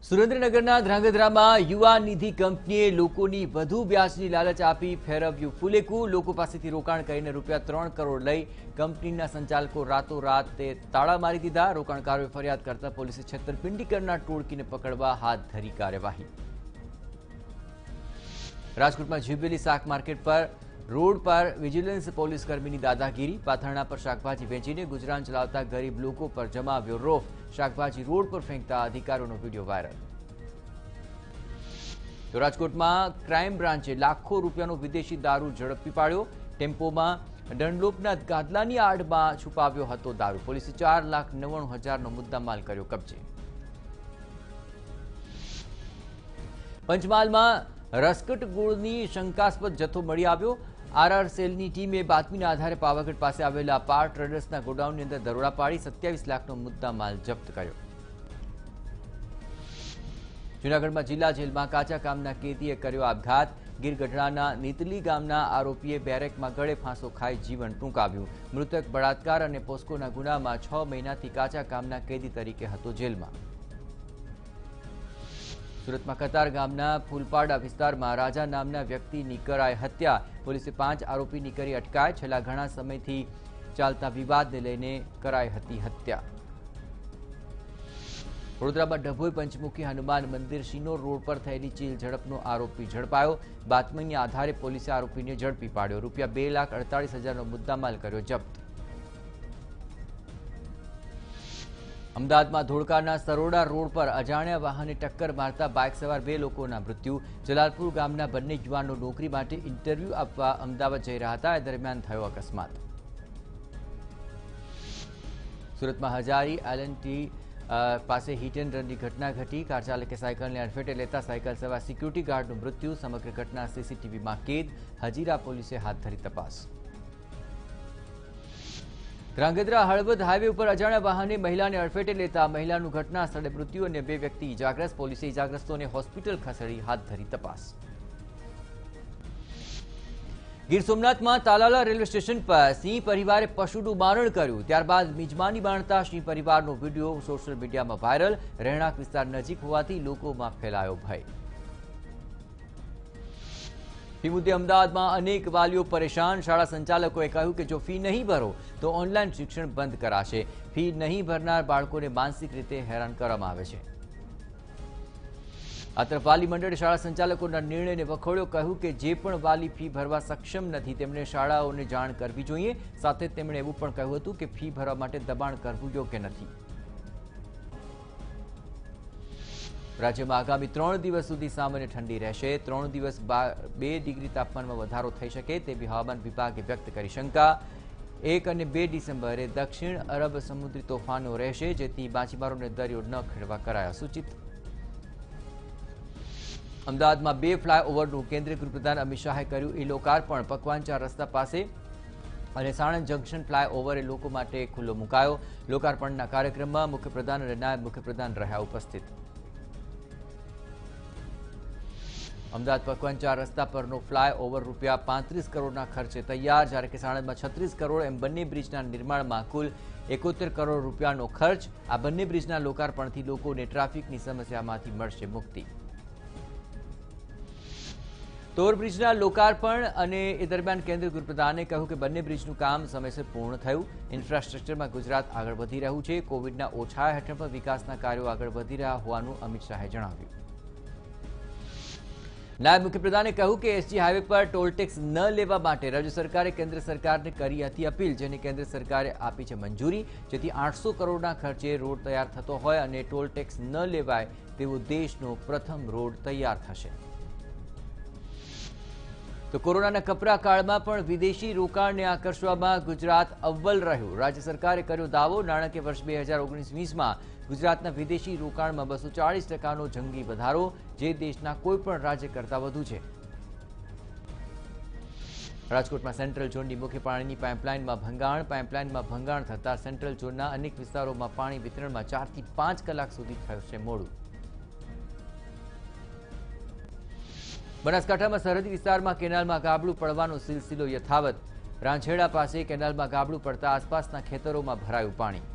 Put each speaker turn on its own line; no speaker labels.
સુરેન્દ્રનગરના ધ્રાંગધ્રામાં યુવા નિધિ કંપનીએ લોકોની વધુ વ્યાજની લાલચ આપી ફેરવ્યું ફૂલેકું। લોકો પાસેથી રોકાણ કરીને ₹3 કરોડ લઈ કંપનીના સંચાલકો રાતોરાત તાળા મારી દીધા। રોકાણકારોએ ફરિયાદ કરતા પોલીસે છેતરપિંડી કરનાર ટોળકીને પકડવા હાથ ધરી કાર્યવાહી। રાજકોટમાં જીબેલી શાક માર્કેટ પર રોડ પર વિજિલન્સ પોલીસકર્મીની દાદાગીરી। પાથરણા પર શાકભાજી વેચીને ગુજરાન ચલાવતા ગરીબ લોકો પર જમાવ્યો રોફ। શાકભાજી રોડ પર ફેંકતા અધિકારીઓનો વિડીયો વાયરલ। તો રાજકોટમાં ક્રાઇમ બ્રાન્ચે લાખો રૂપિયાનો વિદેશી દારૂ ઝડપી પાડ્યો। ટેમ્પોમાં ડનલોપના ગાદલાની આડમાં છુપાવ્યો હતો દારૂ। પોલીસે 4,99,000નો મુદ્દામાલ કર્યો કબજે। પંચમહાલમાં રસકટ ગોળની શંકાસ્પદ જથ્થો મળી આવ્યો। આરઆર સેલની ટીમે બાતમીના આધારે પાવાગઢ પાસે આવેલા પાર ટ્રેડર્સના ગોડાઉનની અંદર દરોડા પાડી 27 લાખનો મુદ્દામાલ જપ્ત કર્યો। જૂનાગઢમાં જિલ્લા જેલમાં કાચા કામના કેદીએ કર્યો આપઘાત। ગીર ગઢડાના નીતલી ગામના આરોપીએ બેરેકમાં ગળે ફાંસો ખાઈ જીવન ટૂંકાવ્યું। મૃતક બળાત્કાર અને પોસ્કોના ગુનામાં 6 મહિનાથી કાચા કામના કેદી તરીકે હતો જેલમાં। સુરતમાં કતાર ગામના ફૂલપાડા વિસ્તારમાં રાજા નામના વ્યક્તિની કરાઈ હત્યા। પોલીસે 5 આરોપીની કરી અટકાયત। છેલ્લા ઘણા સમયથી ચાલતા વિવાદને લઈને કરાઈ હતી હત્યા। વડોદરામાં ડભોઈ પંચમુખી હનુમાન મંદિર શિનોર રોડ પર થયેલી ચીલ ઝડપનો આરોપી ઝડપાયો। બાતમીના આધારે પોલીસે આરોપીને ઝડપી પાડ્યો। ₹2,48,000નો મુદ્દામાલ કર્યો જપ્ત। અમદાવાદમાં ધોળકાના સરોડા રોડ પર અજાણ્યા વાહને ટક્કર મારતા બાઇક સવાર 2 લોકોના મૃત્યુ। જલાલપુર ગામના બંને યુવાનો નોકરી માટે ઇન્ટરવ્યૂ આપવા અમદાવાદ જઈ રહ્યા હતા। એ દરમિયાન થયો અકસ્માત। સુરતમાં હજારી એલએનટી પાસે હિટ એન્ડ રનની ઘટના ઘટી। કાર ચાલકે સાયકલને અડફેટે લેતા સાયકલ સવાર સિક્યુરિટી ગાર્ડનું મૃત્યુ। સમગ્ર ઘટના સીસીટીવીમાં કેદ। હજીરા પોલીસે હાથ ધરી તપાસ। ધ્રાંગધ્રા હળવદ હાઈવે ઉપર અજાણ્યા વાહને મહિલાને અડફેટે લેતા મહિલાનું ઘટના સ્થળે મૃત્યુ અને 2 વ્યક્તિ ઇજાગ્રસ્ત। પોલીસે ઇજાગ્રસ્તોને હોસ્પિટલ ખસેડી હાથ ધરી તપાસ। ગીર સોમનાથમાં તાલાલા રેલવે સ્ટેશન પર સિંહ પરિવારે પશુનું મારણ કર્યું। ત્યારબાદ મિજમાની માણતા સિંહ પરિવારનો વિડીયો સોશિયલ મીડિયામાં વાયરલ। રહેણાંક વિસ્તાર નજીક હોવાથી લોકોમાં ફેલાયો ભય। ફી મુદ્દે અમદાવાદમાં અનેક વાલીઓ પરેશાન। શાળા સંચાલકોએ કહ્યું કે જો ફી નહીં ભરો તો ઓનલાઈન શિક્ષણ બંધ કરાશે। ફી નહીં ભરનાર બાળકોને માનસિક રીતે હેરાન કરવામાં આવે છે। આ તરફ વાલી મંડળે શાળા સંચાલકોના નિર્ણયને વખોડ્યો। કહ્યું કે જે પણ વાલી ફી ભરવા સક્ષમ નથી તેમણે શાળાઓને જાણ કરવી જોઈએ। સાથે તેમણે એવું પણ કહ્યું હતું કે ફી ભરવા માટે દબાણ કરવું યોગ્ય નથી। રાજ્યમાં આગામી 3 દિવસ સુધી સામાન્ય ઠંડી રહેશે। 3 દિવસ 2 ડિગ્રી તાપમાનમાં વધારો થઈ શકે તેવી હવામાન વિભાગે વ્યક્ત કરી શંકા। 1 અને 2 ડિસેમ્બરે દક્ષિણ અરબ સમુદ્રી તોફાનો રહેશે જેથી માછીમારોને દરિયો ન ખેડવા કરાયા સૂચિત। અમદાવાદમાં 2 ફ્લાયઓવરનું કેન્દ્રીય ગૃહપ્રધાન અમિત શાહે કર્યું ઈ-લોકાર્પણ। પકવાન 4 રસ્તા પાસે અને સાણંદ જંકશન ફ્લાયઓવર લોકો માટે ખુલ્લો મુકાયો। લોકાર્પણના કાર્યક્રમમાં મુખ્યપ્રધાન અને નાયબ મુખ્યપ્રધાન રહ્યા ઉપસ્થિત। અમદાવાદ પકવાન 4 રસ્તા પરનો ફ્લાયઓવર ₹35 કરોડના ખર્ચે તૈયાર, જ્યારે કે સાણંદમાં 36 કરોડ એમ બંને બ્રિજના નિર્માણમાં કુલ 71 કરોડ રૂપિયાનો ખર્ચ। આ બંને બ્રિજના લોકાર્પણથી લોકોને ટ્રાફિકની સમસ્યામાંથી મળશે મુક્તિ। તોર બ્રિજના લોકાર્પણ અને એ દરમિયાન કેન્દ્રીય ગૃહપ્રધાને કહ્યું કે બંને બ્રિજનું કામ સમયસર પૂર્ણ થયું। ઇન્ફ્રાસ્ટ્રક્ચરમાં ગુજરાત આગળ વધી રહ્યું છે। કોવિડના ઓછા હેઠળ પણ વિકાસના કાર્યો આગળ વધી રહ્યા હોવાનું અમિત શાહે જણાવ્યું। નાયબ મુખ્યપ્રધાને કહ્યું કે એસજી હાઈવે પર ટોલ ટેક્સ ન લેવા માટે રાજ્ય સરકારે કેન્દ્ર સરકારને કરી હતી અપીલ, જેને કેન્દ્ર સરકારે આપી છે મંજૂરી, જેથી 800 કરોડના ખર્ચે રોડ તૈયાર થતો હોય અને ટોલ ટેક્સ ન લેવાય તેવો દેશનો પ્રથમ રોડ તૈયાર થશે। તો કોરોનાના કપરા કાળમાં પણ વિદેશી રોકાણને આકર્ષવામાં ગુજરાત અવ્વલ રહ્યું। રાજ્ય સરકારે કર્યો દાવો। નાણાકીય વર્ષ 2019-20માં ગુજરાતના વિદેશી રોકાણમાં 240%નો જંગી વધારો, જે દેશના કોઈપણ રાજ્ય કરતાં વધુ છે। રાજકોટમાં સેન્ટ્રલ ઝોનની મુખ્ય પાણીની પાઇપલાઇનમાં ભંગાણ થતાં સેન્ટ્રલ ઝોનના અનેક વિસ્તારોમાં પાણી વિતરણમાં 4 થી 5 કલાક સુધી થશે મોડું। બનાસકાંઠામાં સરહદી વિસ્તારમાં કેનાલમાં ગાબડું પડવાનો સિલસિલો યથાવત। રાંછેડા પાસે કેનાલમાં ગાબડું પડતા આસપાસના ખેતરોમાં ભરાયું પાણી।